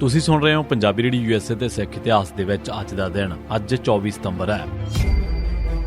ਤੁਸੀਂ ਸੁਣ ਰਹੇ ਹੋ ਪੰਜਾਬੀ ਰੇਡੀਓ USA ਤੇ ਸਿੱਖ ਇਤਿਹਾਸ ਦੇ ਵਿੱਚ ਅੱਜ ਦਾ ਦਿਨ। ਅੱਜ 24 ਸਤੰਬਰ ਹੈ।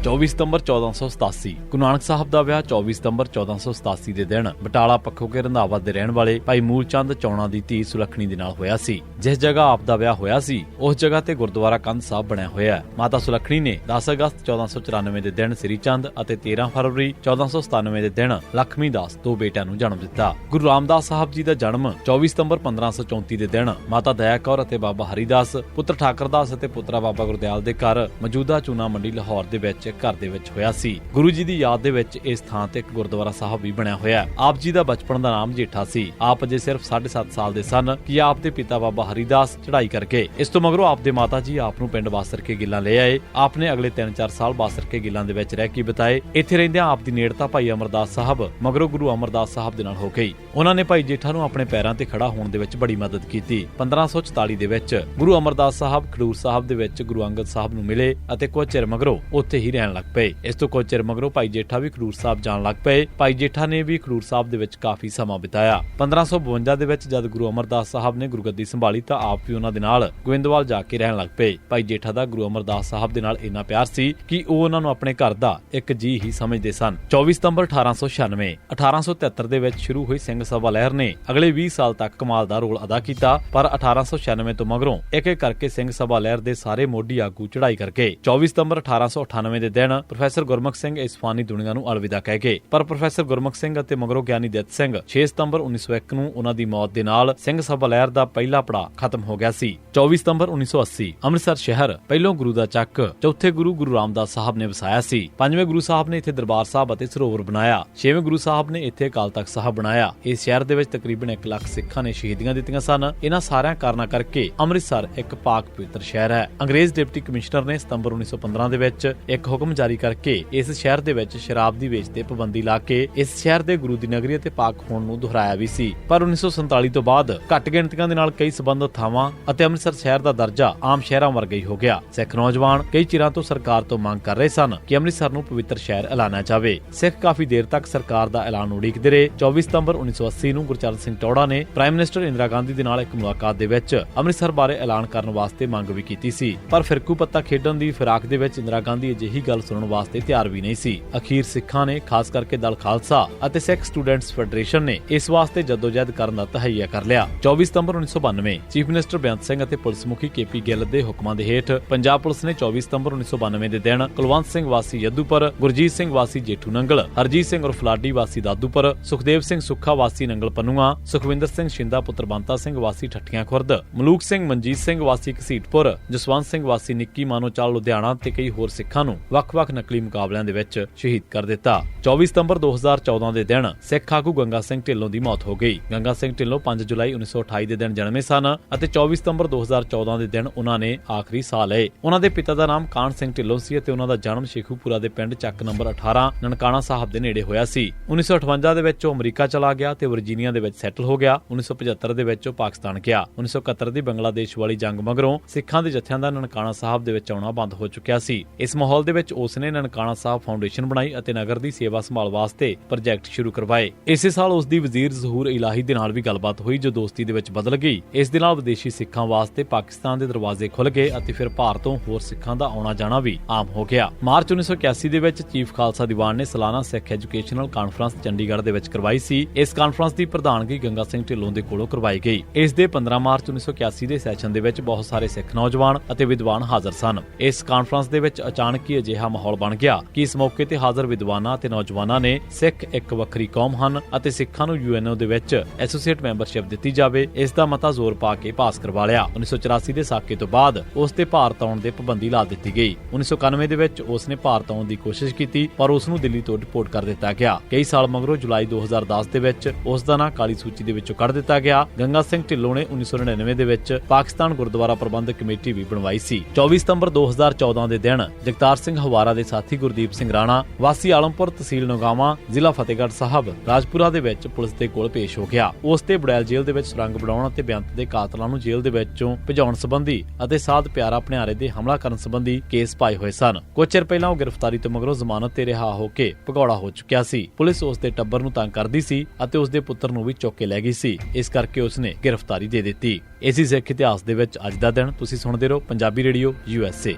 24 ਸਤੰਬਰ 1487 ਗੁਰੂ ਨਾਨਕ ਸਾਹਿਬ ਦਾ ਵਿਆਹ 24 ਸਤੰਬਰ 1487 ਦੇ ਦਿਨ ਬਟਾਲਾ ਪੱਖੋ ਕੇ ਰੰਧਾਵਾ ਦੇ ਰਹਿਣ ਵਾਲੇ ਭਾਈ ਮੂਲ ਚੰਦ ਚੌਣਾ ਦੀ ਧੀ ਸੁਲੱਖਣੀ ਦੇ ਨਾਲ ਹੋਇਆ ਸੀ। ਜਿਸ ਜਗ੍ਹਾ ਆਪ ਦਾ ਵਿਆਹ ਹੋਇਆ ਸੀ ਉਸ ਜਗ੍ਹਾ ਤੇ ਗੁਰਦੁਆਰਾ ਕੰਧ ਸਾਹਿਬ ਬਣਿਆ ਹੋਇਆ ਹੈ। ਮਾਤਾ ਸੁਲੱਖਣੀ ਨੇ 10 ਅਗਸਤ 1494 ਦੇ ਦਿਨ ਸ੍ਰੀ ਚੰਦ ਅਤੇ 13 ਫਰਵਰੀ 1497 ਦੇ ਦਿਨ ਲਖਮੀ ਦਾਸ ਦੋ ਬੇਟਿਆਂ ਨੂੰ ਜਨਮ ਦਿੱਤਾ। ਗੁਰੂ ਰਾਮਦਾਸ ਸਾਹਿਬ ਜੀ ਦਾ ਜਨਮ 24 ਸਤੰਬਰ 1534 ਦੇ ਦਿਨ ਮਾਤਾ ਦਇਆ ਕੌਰ ਅਤੇ ਬਾਬਾ ਹਰੀਦਾਸ ਪੁੱਤਰ ਠਾਕਰਦਾਸ ਅਤੇ ਪੁੱਤਰਾ ਬਾਬਾ ਗੁਰਦਿਆਲ ਦੇ ਘਰ ਮੌਜੂਦਾ ਚੂਨਾ ਮੰਡੀ ਲਾਹੌਰ ਦੇ ਵਿੱਚ ਘਰ ਦੇ ਵਿੱਚ ਹੋਇਆ ਸੀ। ਗੁਰੂ ਜੀ ਦੀ ਯਾਦ ਦੇ ਵਿੱਚ ਇਸ ਥਾਂ ਤੇ ਇੱਕ ਗੁਰਦੁਆਰਾ ਸਾਹਿਬ ਵੀ ਬਣਿਆ ਹੋਇਆ ਹੈ। ਆਪ ਜੀ ਦਾ ਬਚਪਨ ਦਾ ਨਾਮ ਜੇਠਾ ਸੀ। ਆਪ ਅਜੇ ਸਿਰਫ 7.5 ਸਾਲ ਦੇ ਸਨ ਕਿ ਆਪ ਦੇ ਪਿਤਾ ਬਾਬਾ ਹਰੀਦਾਸ ਚੜ੍ਹਾਈ ਕਰਕੇ ਇਸ ਤੋਂ ਮਗਰੋਂ ਆਪ ਦੇ ਮਾਤਾ ਜੀ ਆਪ ਨੂੰ ਪਿੰਡ ਬਾਸਰ ਕੇ ਗਿੱਲਾਂ ਲੈ ਆਏ। ਆਪ ਨੇ ਅਗਲੇ 3-4 ਸਾਲ ਬਾਸਰ ਕੇ ਗਿੱਲਾਂ ਦੇ ਵਿੱਚ ਰਹਿ ਕੇ ਬਿਤਾਏ। ਇੱਥੇ ਰਹਿੰਦਿਆਂ ਆਪ ਦੀ ਨੇੜਤਾ ਭਾਈ ਅਮਰਦਾਸ ਸਾਹਿਬ ਮਗਰੋਂ ਗੁਰੂ ਅਮਰਦਾਸ ਸਾਹਿਬ ਦੇ ਨਾਲ ਹੋ ਗਈ। ਉਹਨਾਂ ਨੇ ਭਾਈ ਜੇਠਾ ਨੂੰ ਆਪਣੇ ਪੈਰਾਂ ਤੇ ਖੜਾ ਹੋਣ ਦੇ ਵਿੱਚ ਬੜੀ ਮਦਦ ਕੀਤੀ। 1544 ਦੇ ਵਿੱਚ ਗੁਰੂ ਅਮਰਦਾਸ ਸਾਹਿਬ ਖਡੂਰ ਸਾਹਿਬ ਦੇ ਵਿੱਚ ਗੁਰੂ ਅੰਗਦ ਸਾਹਿਬ ਨੂੰ ਮਿਲੇ ਅਤੇ ਕੁਝ ਚਿਰ ਮਗਰੋਂ ਉੱਥੇ ਹੀ ਰਹਿਣ ਲੱਗ ਪਏ। ਇਸ ਤੋਂ ਕੁਝ ਚਿਰ ਮਗਰੋਂ ਭਾਈ ਜੇਠਾ ਵੀ ਖਡੂਰ ਸਾਹਿਬ ਜਾਣ ਲੱਗ ਪਏ। ਭਾਈ ਜੇਠਾ ਨੇ ਵੀ ਖਡੂਰ ਸਾਹਿਬ ਦੇ ਵਿੱਚ ਕਾਫੀ ਸਮਾਂ ਬਿਤਾਇਆ। 1552 ਦੇ ਵਿੱਚ ਜਦ ਗੁਰੂ ਅਮਰਦਾਸ ਸਾਹਿਬ ਨੇ ਗੁਰਗੱਦੀ ਸੰਭਾਲੀ ਤਾਂ ਆਪ ਵੀ ਉਹਨਾਂ ਦੇ ਨਾਲ ਗੋਇੰਦਵਾਲ ਜਾ ਕੇ ਰਹਿਣ ਲੱਗ ਪਏ। ਭਾਈ ਜੇਠਾ ਦਾ ਗੁਰੂ ਅਮਰਦਾਸ ਸਾਹਿਬ ਦੇ ਨਾਲ ਇੰਨਾ ਪਿਆਰ ਸੀ ਕਿ ਉਹ ਉਹਨਾਂ ਨੂੰ ਆਪਣੇ ਘਰ ਦਾ ਇੱਕ ਜੀ ਹੀ ਸਮਝਦੇ ਸਨ। 24 ਸਤੰਬਰ 1893 ਦੇ ਵਿੱਚ ਸ਼ੁਰੂ ਹੋਈ ਸਿੰਘ ਸਭਾ ਲਹਿਰ ਨੇ ਅਗਲੇ 20 ਸਾਲ ਤੱਕ ਕਮਾਲ ਦਾ ਰੋਲ ਅਦਾ ਕੀਤਾ। ਪਰ 1896 ਤੋਂ ਮਗਰੋਂ ਇੱਕ ਇੱਕ ਕਰਕੇ ਸਿੰਘ ਸਭਾ ਲਹਿਰ ਦੇ ਸਾਰੇ ਮੋਢੀ ਆਗੂ ਚੜ੍ਹਾਈ ਕਰਕੇ 24 ਸਤੰਬਰ 1898 ਦੇ ਦਿਨ ਪ੍ਰੋਫੈਸਰ ਗੁਰਮੁਖ ਸਿੰਘ ਇਸ ਫਾਨੀ ਦੁਨੀਆ ਨੂੰ ਅਲਵਿਦਾ ਕਹਿ ਗਏ। ਪਰ ਪ੍ਰੋਫੈਸਰ ਗੁਰਮੁਖ ਸਿੰਘ ਅਤੇ ਮਗਰੋਂ ਗਿਆਨੀ ਦਿੱਤ ਸਿੰਘ 6 ਸਤੰਬਰ 1901 ਨੂੰ ਉਹਨਾਂ ਦੀ ਮੌਤ ਦੇ ਨਾਲ ਸਿੰਘ ਸਭਾ ਲਹਿਰ ਦਾ ਪਹਿਲਾ ਪੜਾਅ ਖਤਮ ਹੋ ਗਿਆ ਸੀ। 24 ਸਤੰਬਰ 1980 ਅੰਮ੍ਰਿਤਸਰ ਸ਼ਹਿਰ ਪਹਿਲੋਂ ਗੁਰੂ ਦਾ ਚੱਕ ਚੌਥੇ ਗੁਰੂ ਰਾਮਦਾਸ ਸਾਹਿਬ ਨੇ ਵਸਾਇਆ ਸੀ। ਪੰਜਵੇਂ ਗੁਰੂ ਸਾਹਿਬ ਨੇ ਇੱਥੇ ਦਰਬਾਰ ਸਾਹਿਬ ਅਤੇ ਸਰੋਵਰ ਬਣਾਇਆ। ਛੇਵੇਂ ਗੁਰੂ ਸਾਹਿਬ ਨੇ ਇੱਥੇ ਅਕਾਲ ਤਖਤ ਸਾਹਿਬ ਬਣਾਇਆ। ਇਸ ਸ਼ਹਿਰ ਦੇ ਵਿੱਚ ਤਕਰੀਬਨ 1 ਲੱਖ ਸਿੱਖਾਂ ਨੇ ਸ਼ਹੀਦੀਆਂ ਦਿੱਤੀਆਂ ਸਨ। ਇਹਨਾਂ ਸਾਰਿਆਂ ਕਾਰਨਾਂ ਕਰਕੇ ਅੰਮ੍ਰਿਤਸਰ ਇੱਕ ਪਾਕ ਪਵਿੱਤਰ ਸ਼ਹਿਰ ਹੈ। ਅੰਗਰੇਜ਼ ਡਿਪਟੀ ਕਮਿਸ਼ਨਰ ਨੇ ਸਤੰਬਰ 1915 ਦੇ ਵਿੱਚ ਇੱਕ ਹੁਕਮ ਜਾਰੀ ਕਰਕੇ ਇਸ ਸ਼ਹਿਰ ਦੇ ਵਿੱਚ ਸ਼ਰਾਬ ਦੀ ਵੇਚ ਤੇ ਪਾਬੰਦੀ ਲਾ ਕੇ ਇਸ ਸ਼ਹਿਰ ਦੇ ਗੁਰੂ ਦੀ ਨਗਰੀ ਅਤੇ ਪਾਕ ਹੋਣ ਨੂੰ ਦੁਹਰਾਇਆ ਵੀ ਸੀ। ਪਰ 1947 ਤੋਂ ਬਾਅਦ ਘੱਟ ਗਿਣਤੀਆਂ ਦੇ ਨਾਲ ਕਈ ਸਬੰਧਤ ਥਾਵਾਂ ਅਤੇ ਅੰਮ੍ਰਿਤਸਰ ਸ਼ਹਿਰ ਦਾ ਦਰਜਾ ਆਮ ਸ਼ਹਿਰਾਂ ਵਰਗਾ ਹੀ ਹੋ ਗਿਆ। ਸਿੱਖ ਨੌਜਵਾਨ ਕਈ ਚਿਰਾਂ ਤੋਂ ਸਰਕਾਰ ਤੋਂ ਮੰਗ ਕਰ ਰਹੇ ਸਨ ਕਿ ਅੰਮ੍ਰਿਤਸਰ ਨੂੰ ਪਵਿੱਤਰ ਸ਼ਹਿਰ ਐਲਾਨਿਆ ਜਾਵੇ। ਸਿੱਖ ਕਾਫੀ ਦੇਰ ਤੱਕ ਸਰਕਾਰ ਦਾ ਐਲਾਨ ਉਡੀਕਦੇ ਰਹੇ। 24 ਸਤੰਬਰ 1980 ਨੂੰ ਗੁਰਚਰਨ ਸਿੰਘ ਟੌੜਾ ਨੇ ਪ੍ਰਾਈਮ ਮਿਨਿਸਟਰ ਇੰਦਰਾ ਗਾਂਧੀ ਦੇ ਨਾਲ ਇੱਕ ਮੁਲਾਕਾਤ ਦੇ ਵਿੱਚ ਅੰਮ੍ਰਿਤਸਰ ਬਾਰੇ ਐਲਾਨ ਕਰਨ ਵਾਸਤੇ ਮੰਗ ਵੀ ਕੀਤੀ ਸੀ। ਪਰ ਫਿਰਕੂ ਪੱਤਾ ਖੇਡਣ ਦੀ ਫਿਰਾਕ ਦੇ ਵਿੱਚ ਇੰਦਰਾ ਗਾਂਧੀ ਅਜਿਹੀ ਗੱਲ ਸੁਣਨ ਵਾਸਤੇ ਤਿਆਰ ਵੀ ਨਹੀਂ ਸੀ। ਅਖੀਰ ਸਿੱਖਾਂ ਨੇ ਖਾਸ ਕਰਕੇ ਦਲ ਖਾਲਸਾ ਅਤੇ ਸਿੱਖ ਸਟੂਡੈਂਟਸ ਫੈਡਰੇਸ਼ਨ ਨੇ ਇਸ ਵਾਸਤੇ ਜਦੋਜਹਿਦ ਕਰਨ ਦਾ ਤਹਈਆ ਕਰ ਲਿਆ। 24 ਸਤੰਬਰ 1992 ਚੀਫ ਮਿਨਿਸਟਰ ਬੇਅੰਤ ਸਿੰਘ ਅਤੇ ਪੁਲਿਸ ਮੁਖੀ KP ਗਿੱਲ ਦੇ ਹੁਕਮਾਂ ਦੇ ਹੇਠ ਪੰਜਾਬ ਪੁਲਿਸ ਨੇ 24 ਸਤੰਬਰ 1992 ਦੇ ਦਿਨ ਕੁਲਵੰਤ ਸਿੰਘ ਵਾਸੀ ਯੱਦੂਪੁਰ, ਗੁਰਜੀਤ ਸਿੰਘ ਵਾਸੀ ਜੇਠੂ ਨੰਗਲ, ਹਰਜੀਤ ਸਿੰਘ ਉਰਫ ਲਾਡੀ ਵਾਸੀ ਦਾਦੂਪੁਰ, ਸੁਖਦੇਵ ਸਿੰਘ ਸੁੱਖਾ ਵਾਸੀ ਨੰਗਲ ਪੰਨੂਆ, ਸੁਖਵਿੰਦਰ ਸਿੰਘ ਸ਼ਿੰਦਾ ਪੁੱਤਰ ਬੰਤਾ ਸਿੰਘ ਵਾਸੀ ਠੱਠੀਆਂ ਖੁਰਦ, ਮਲੂਕ ਸਿੰਘ ਮਨਜੀਤ ਸਿੰਘ ਵਾਸੀ ਘਸੀਟਪੁਰ, ਜਸਵੰਤ ਸਿੰਘ ਵਾਸੀ ਨਿੱਕੀ ਮਾਨੋਚਾਲ ਲੁਧਿਆਣਾ ਤੇ ਕਈ ਹੋਰ ਸਿੱਖਾਂ ਨੂੰ ਵੱਖ-ਵੱਖ ਨਕਲੀ ਮੁਕਾਬਲਿਆਂ ਦੇ ਵਿੱਚ ਸ਼ਹੀਦ ਕਰ ਦਿੱਤਾ। 24 ਸਤੰਬਰ 2014 ਦੇ ਦਿਨ ਸਿੱਖ ਆਗੂ ਗੰਗਾ ਸਿੰਘ ਢਿੱਲੋਂ ਦੀ ਮੌਤ ਹੋ ਗਈ। ਗੰਗਾ ਸਿੰਘ ਢਿੱਲੋਂ 5 ਜੁਲਾਈ 1928 ਦੇ ਦਿਨ ਜਨਮੇ ਸਨ ਅਤੇ 24 ਸਤੰਬਰ 2014 ਦੇ ਦਿਨ ਉਹਨਾਂ ਨੇ ਆਖਰੀ ਸਾਹ ਲਏ। ਉਹਨਾਂ ਦੇ ਪਿਤਾ ਦਾ ਨਾਮ ਕਾਹਨ ਸਿੰਘ ਢਿੱਲੋਂ ਸੀ ਅਤੇ ਉਹਨਾਂ ਦਾ ਜਨਮ ਸ਼ੇਖੂਪੁਰਾ ਦੇ ਪਿੰਡ ਚੱਕ ਨੰਬਰ 18 ਨਨਕਾਣਾ ਸਾਹਿਬ ਦੇ ਨੇੜੇ ਹੋਇਆ ਸੀ। 1958 ਦੇ ਵਿੱਚ ਉਹ ਅਮਰੀਕਾ ਚਲਾ ਗਿਆ ਤੇ ਵਰਜੀਨੀਆ ਦੇ ਵਿੱਚ ਸੈਟਲ ਹੋ ਗਿਆ। 1975 ਦੇ ਵਿੱਚ ਉਹ ਪਾਕਿਸਤਾਨ ਗਿਆ। 1971 ਦੀ ਬੰਗਲਾਦੇਸ਼ ਵਾਲੀ ਜੰਗ ਮਗਰੋਂ ਸਿੱਖਾਂ ਦੇ ਜਥਿਆਂ ਦਾ ਨਨਕਾਣਾ ਸਾਹਿਬ ਦੇ ਵਿੱਚ ਆਉਣਾ ਬੰਦ ਹੋ ਚੁੱਕਿਆ ਸੀ। ਇਸ ਮਾਹੌਲ ਦੇ ਵਿੱਚ ਉਸ ਨੇ ਨਨਕਾਣਾ ਸਾਹਿਬ ਫਾਊਂਡੇਸ਼ਨ ਬਣਾਈ ਅਤੇ ਨਗਰ ਦੀ ਸੇਵਾ ਸੰਭਾਲ ਵਾਸਤੇ ਪ੍ਰੋਜੈਕਟ ਸ਼ੁਰੂ ਕਰਵਾਏ। ਇਸੇ ਸਾਲ ਉਸ ਦੀ ਵਜ਼ੀਰ ਜ਼ਹੂਰ ਇਲਾਹੀ ਦੇ ਨਾਲ ਵੀ ਗੱਲਬਾਤ ਹੋਈ ਜੋ ਦੋਸਤੀ ਦੇ ਵਿੱਚ ਬਦਲ ਗਈ। ਇਸ ਦੇ ਨਾਲ ਵਿਦੇਸ਼ੀ ਸਿੱਖਾਂ ਵਾਸਤੇ ਪਾਕਿਸਤਾਨ ਦੇ ਦਰਵਾਜ਼ੇ ਖੁੱਲ ਗਏ ਅਤੇ ਫਿਰ ਭਾਰਤੋਂ ਹੋਰ ਸਿੱਖਾਂ ਦਾ ਆਉਣਾ ਜਾਣਾ ਵੀ ਆਮ ਹੋ ਗਿਆ। ਮਾਰਚ 1981 ਦੇ ਵਿੱਚ ਚੀਫ ਖਾਲਸਾ ਦੀਵਾਨ ਨੇ ਸਾਲਾਨਾ ਸਿੱਖ ਐਜੂਕੇਸ਼ਨਲ ਕਾਨਫਰੰਸ ਚੰਡੀਗੜ੍ਹ ਦੇ ਵਿੱਚ ਕਰਵਾਈ ਸੀ। ਇਸ ਕਾਨਫਰੰਸ ਦੀ ਪ੍ਰਧਾਨਗੀ ਗੰਗਾ ਸਿੰਘ ਢਿੱਲੋਂ ਦੇ ਕੋਲੋਂ ਕਰਵਾਈ ਗਈ। ਇਸ ਦੇ 15 ਮਾਰਚ 1981 ਦੇ ਸੈਸ਼ਨ ਦੇ ਵਿੱਚ ਬਹੁਤ ਸਾਰੇ ਸਿੱਖ ਨੌਜਵਾਨ ਅਤੇ ਵਿਦਵਾਨ ਹਾਜ਼ਰ ਸਨ। ਇਸ ਕਾਨਫਰੰਸ ਦੇ ਵਿੱਚ ਅਚਾਨਕ ਹੀ ਅਜਿਹਾ ਮਾਹੌਲ ਬਣ ਗਿਆ ਕਿ ਇਸ ਮੌਕੇ ਤੇ ਹਾਜ਼ਰ ਵਿਦਵਾਨਾਂ ਅਤੇ ਨੌਜਵਾਨਾਂ ਨੇ ਸਿੱਖ ਇੱਕ ਵੱਖਰੀ ਕੌਮ ਹਨ ਅਤੇ ਸਿੱਖਾਂ ਨੂੰ UNO ਦੇ ਵਿੱਚ ਐਸੋਸੀਏਟ ਮੈਂਬਰਸ਼ਿਪ ਦਿੱਤੀ ਜਾਵੇ ਇਸ ਦਾ ਮਤਾ ਜ਼ੋਰ ਪਾ ਕੇ ਪਾਸ ਕਰਵਾ ਲਿਆ। 1984 ਦੇ ਸਾਕੇ ਤੋਂ ਬਾਅਦ ਉਸ ਤੇ ਭਾਰਤ ਆਉਣ ਦੇ ਪਾਬੰਦੀ ਲਾ ਦਿੱਤੀ ਗਈ। 1991 ਦੇ ਵਿੱਚ ਉਸ ਨੇ ਭਾਰਤ ਆਉਣ ਦੀ ਕੋਸ਼ਿਸ਼ ਕੀਤੀ ਪਰ ਉਸ ਨੂੰ ਦਿੱਲੀ ਤੋਂ ਡਿਪੋਰਟ ਕਰ ਦਿੱਤਾ ਗਿਆ। ਕਈ ਸਾਲ ਮਗਰੋਂ ਜੁਲਾਈ 2010 ਦੇ ਵਿੱਚ ਉਸ ਦਾ ਨਾਂ ਕਾਲੀ ਸੂਚੀ ਦੇ ਵਿੱਚੋਂ ਕੱਢ ਦਿੱਤਾ ਗਿਆ। ਗੰਗਾ ਸਿੰਘ ਢਿੱਲੋਂ ਨੇ 1999 ਦੇ ਵਿੱਚ ਪਾਕਿਸਤਾਨ ਗੁਰਦੁਆਰਾ ਪ੍ਰਬੰਧਕ ਕਮੇਟੀ ਵੀ ਬਣਵਾਈ ਸੀ। 24 ਸਤੰਬਰ 2014 ਦੇ ਦਿਨ ਜਗਤਾਰ ਸਿੰਘ ਹਵਾਰਾ ਦੇ ਸਾਥੀ ਗੁਰਦੀਪ ਸਿੰਘ ਰਾਣਾ ਵਾਸੀ ਆਲਮਪੁਰ ਤਹਿਸੀਲ ਨੋਗਾਵਾਂ ਜ਼ਿਲ੍ਹਾ ਫਤਿਹਗੜ੍ਹ ਸਾਹਿਬ ਰਾਜਪੁਰਾ ਦੇ ਵਿੱਚ ਪੁਲਿਸ ਦੇ ਕੋਲ ਪੇਸ਼ ਹੋ ਗਿਆ। ਉਸ ਤੇ ਬੁੜੈਲ ਜੇਲ੍ਹ ਦੇ ਵਿੱਚ ਸੁਰੰਗ ਬਣਾਉਣ ਅਤੇ ਬੇਅੰਤ ਦੇ ਕਾਤਲਾਂ ਨੂੰ ਜੇਲ੍ਹ ਦੇ ਵਿੱਚੋਂ ਭਜਾਉਣ ਸੰਬੰਧੀ ਅਤੇ ਸਾਧ ਪਿਆਰਾ ਭਣਿਆਰੇ ਦੇ ਹਮਲਾ ਕਰਨ ਸੰਬੰਧੀ ਕੇਸ ਪਾਏ ਹੋਏ ਸਨ। ਕੁਝ ਚਿਰ ਪਹਿਲਾਂ ਉਹ ਗ੍ਰਿਫਤਾਰੀ ਤੋਂ ਮਗਰੋਂ ਜ਼ਮਾਨਤ ਤੇ ਰਿਹਾ ਹੋ ਕੇ ਭਗੌੜਾ ਹੋ ਚੁੱਕਿਆ ਸੀ। ਪੁਲਿਸ ਉਸ ਦੇ ਟੱਬਰ ਨੂੰ ਤੰਗ ਕਰਦੀ ਸੀ ਅਤੇ ਉਸ ਦੇ ਪੁੱਤਰ ਨੂੰ ਵੀ ਚੁੱਕ ਕੇ ਲੈ ਗਈ ਸੀ। ਇਸ ਕਰਕੇ ਉਸ ਨੇ ਗ੍ਰਿਫਤਾਰੀ ਦੇ ਦਿੱਤੀ। ਇਸੇ ਸਿੱਖ ਇਤਿਹਾਸ ਦੇ ਵਿੱਚ ਅੱਜ ਦਾ ਦਿਨ। ਤੁਸੀਂ ਸੁਣਦੇ ਰਹੋ ਪੰਜਾਬੀ ਰੇਡੀਓ USA।